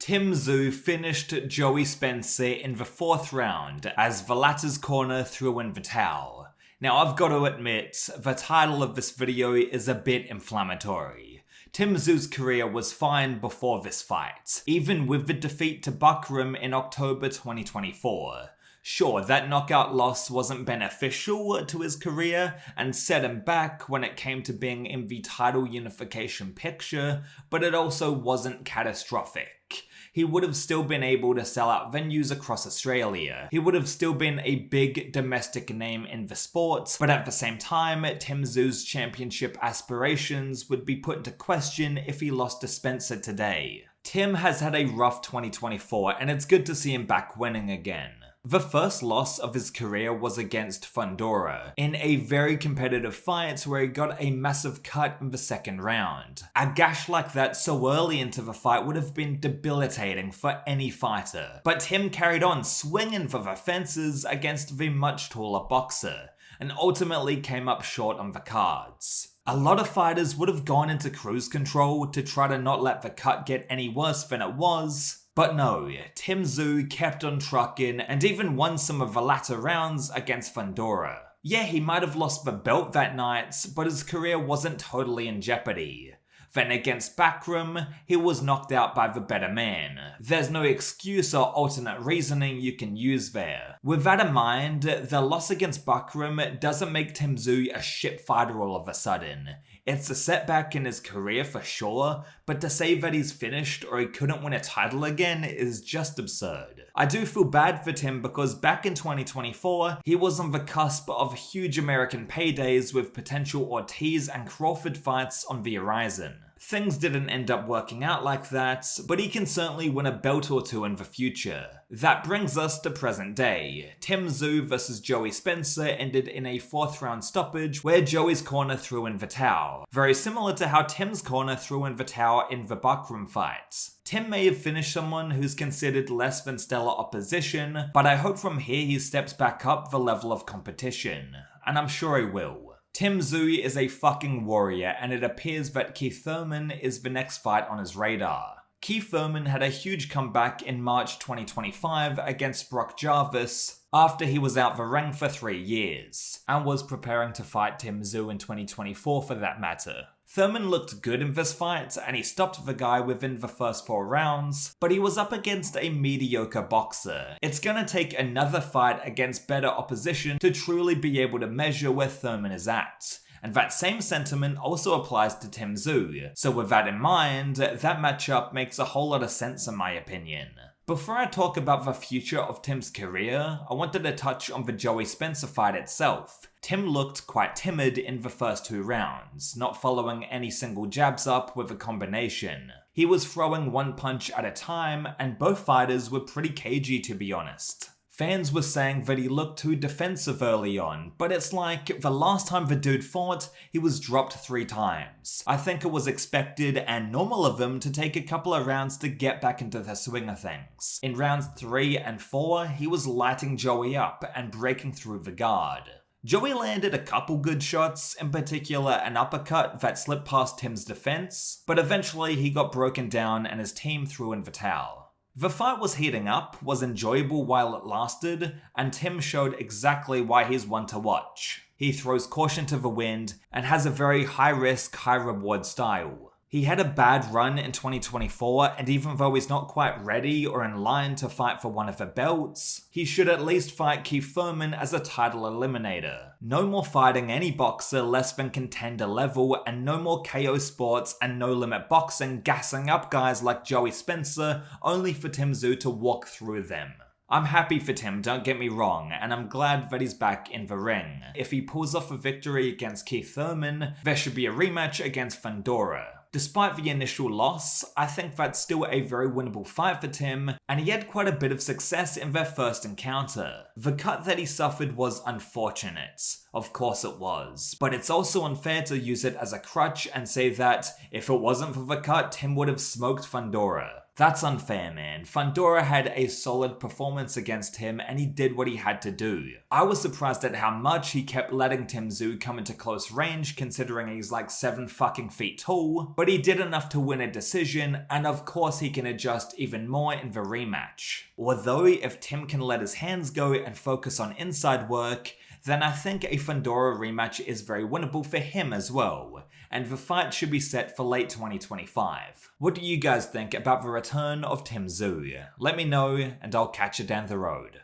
Tim Tszyu finished Joey Spencer in the 4th round as the latter's corner threw in the towel. Now I've got to admit, the title of this video is a bit inflammatory. Tim Tszyu's career was fine before this fight, even with the defeat to Bakhram in October 2024. Sure, that knockout loss wasn't beneficial to his career and set him back when it came to being in the title unification picture, but it also wasn't catastrophic. He would have still been able to sell out venues across Australia. He would have still been a big domestic name in the sport, but at the same time, Tim Tszyu's championship aspirations would be put into question if he lost to Spencer today. Tim has had a rough 2024 and it's good to see him back winning again. The first loss of his career was against Fundora, in a very competitive fight where he got a massive cut in the 2nd round. A gash like that so early into the fight would have been debilitating for any fighter, but Tim carried on swinging for the fences against the much taller boxer, and ultimately came up short on the cards. A lot of fighters would have gone into cruise control to try to not let the cut get any worse than it was, but no, Tim Tszyu kept on trucking and even won some of the latter rounds against Fundora. Yeah, he might have lost the belt that night, but his career wasn't totally in jeopardy. Then against Bakhram, he was knocked out by the better man. There's no excuse or alternate reasoning you can use there. With that in mind, the loss against Bakhram doesn't make Tim Tszyu a shit fighter all of a sudden. It's a setback in his career for sure, but to say that he's finished or he couldn't win a title again is just absurd. I do feel bad for Tim because back in 2024, he was on the cusp of huge American paydays with potential Ortiz and Crawford fights on the horizon. Things didn't end up working out like that, but he can certainly win a belt or two in the future. That brings us to present day. Tim Tszyu vs Joey Spencer ended in a 4th round stoppage where Joey's corner threw in the towel. Very similar to how Tim's corner threw in the towel in the Bakhram fight. Tim may have finished someone who's considered less than stellar opposition, but I hope from here he steps back up the level of competition. And I'm sure he will. Tim Tszyu is a fucking warrior, and it appears that Keith Thurman is the next fight on his radar. Keith Thurman had a huge comeback in March 2025 against Brock Jarvis after he was out the ring for 3 years, and was preparing to fight Tim Tszyu in 2024 for that matter. Thurman looked good in this fight, and he stopped the guy within the first 4 rounds, but he was up against a mediocre boxer. It's gonna take another fight against better opposition to truly be able to measure where Thurman is at. And that same sentiment also applies to Tim Tszyu, so with that in mind, that matchup makes a whole lot of sense in my opinion. Before I talk about the future of Tim's career, I wanted to touch on the Joey Spencer fight itself. Tim looked quite timid in the first 2 rounds, not following any single jabs up with a combination. He was throwing 1 punch at a time, and both fighters were pretty cagey to be honest. Fans were saying that he looked too defensive early on, but it's like the last time the dude fought, he was dropped 3 times. I think it was expected and normal of him to take a couple of rounds to get back into the swing of things. In rounds 3 and 4, he was lighting Joey up and breaking through the guard. Joey landed a couple good shots, in particular an uppercut that slipped past Tim's defense, but eventually he got broken down and his team threw in the towel. The fight was heating up, was enjoyable while it lasted, and Tim showed exactly why he's one to watch. He throws caution to the wind and has a very high risk, high reward style. He had a bad run in 2024, and even though he's not quite ready or in line to fight for one of the belts, he should at least fight Keith Thurman as a title eliminator. No more fighting any boxer less than contender level, and no more KO Sports and No Limit Boxing gassing up guys like Joey Spencer only for Tim Tszyu to walk through them. I'm happy for Tim, don't get me wrong, and I'm glad that he's back in the ring. If he pulls off a victory against Keith Thurman, there should be a rematch against Fundora. Despite the initial loss, I think that's still a very winnable fight for Tim, and he had quite a bit of success in their first encounter. The cut that he suffered was unfortunate, of course it was, but it's also unfair to use it as a crutch and say that if it wasn't for the cut, Tim would have smoked Fundora. That's unfair, man. Fundora had a solid performance against him and he did what he had to do. I was surprised at how much he kept letting Tim Tszyu come into close range considering he's like 7 fucking feet tall, but he did enough to win a decision, and of course he can adjust even more in the rematch. Although if Tim can let his hands go and focus on inside work, then I think a Fundora rematch is very winnable for him as well, and the fight should be set for late 2025. What do you guys think about the return of Tim Tszyu? Let me know and I'll catch you down the road.